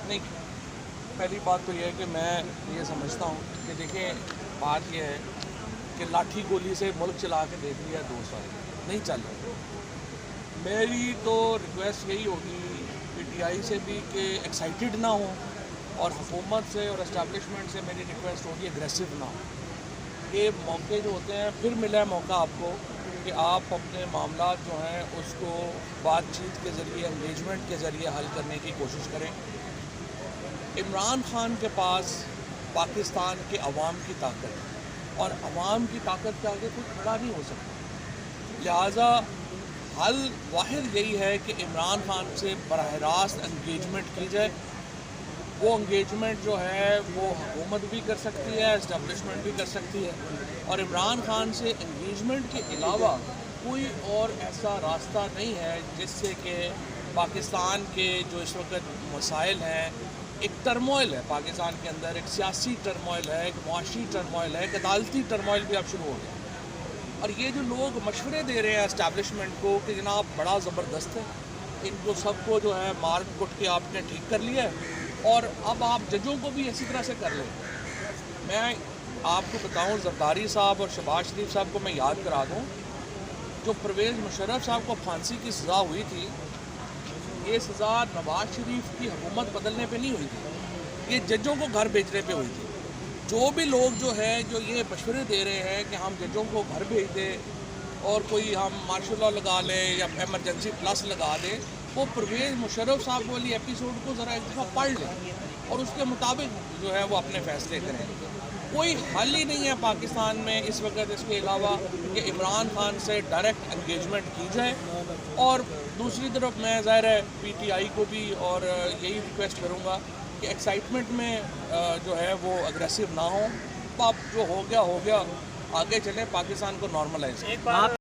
नहीं, पहली बात तो यह है कि मैं ये समझता हूँ कि देखिए, बात यह है कि लाठी गोली से मुल्क चला के देख लिया 2 साल नहीं चल रहा। मेरी तो रिक्वेस्ट यही होगी पीटीआई से भी कि एक्साइटेड ना हो, और हुकूमत से और इस्टेब्लिशमेंट से मेरी रिक्वेस्ट होगी एग्रेसिव ना हो। ये मौके जो होते हैं, फिर मिला है मौका आपको कि आप अपने मामला जो हैं उसको बातचीत के ज़रिए, एंगेजमेंट के ज़रिए हल करने की कोशिश करें। इमरान खान के पास पाकिस्तान के अवाम की ताकत है, और अवाम की ताकत के आगे कोई खड़ा नहीं हो सकता। लिहाजा हल वाहिद यही है कि इमरान खान से बराह रास्त एंगेजमेंट की जाए। वो एंगेजमेंट जो है वो हुकूमत भी कर सकती है, इस्टेब्लिशमेंट भी कर सकती है, और इमरान खान से एंगेजमेंट के अलावा कोई और ऐसा रास्ता नहीं है जिससे कि पाकिस्तान के जो इस वक्त मसाइल हैं, एक टर्मोइल है पाकिस्तान के अंदर, एक सियासी टर्मोइल है, एक मुआशी टर्मोइल है, एक अदालती टर्मोइल भी अब शुरू हो गया। और ये जो लोग मशवरे दे रहे हैं इस्टेब्लिशमेंट को कि जनाब बड़ा ज़बरदस्त है, इनको सबको जो है मार कुट के आपने ठीक कर लिया है, और अब आप जजों को भी इसी तरह से कर लें। मैं आपको बताऊं, जरदारी साहब और शहबाज शरीफ साहब को मैं याद करा दूं, जो परवेज़ मुशर्रफ साहब को फांसी की सज़ा हुई थी, ये सज़ा नवाज शरीफ की हुकूमत बदलने पे नहीं हुई थी, ये जजों को घर भेजने पे हुई थी। जो भी लोग जो है जो ये मशवरे दे रहे हैं कि हम जजों को घर भेज दें और कोई हम मार्शल लॉ लगा लें या एमरजेंसी प्लस लगा दें, वो परवेज़ मुशर्रफ साहब वाली एपिसोड को ज़रा एक दफ़ा पढ़ लें और उसके मुताबिक जो है वो अपने फ़ैसले करें। कोई हल ही नहीं है पाकिस्तान में इस वक्त इसके अलावा कि इमरान खान से डायरेक्ट एंगेजमेंट की जाए। और दूसरी तरफ मैं ज़ाहिर है पीटीआई को भी और यही रिक्वेस्ट करूँगा कि एक्साइटमेंट में जो है वो अग्रेसिव ना हो। अब जो हो गया, आगे चलें, पाकिस्तान को नॉर्मलाइज।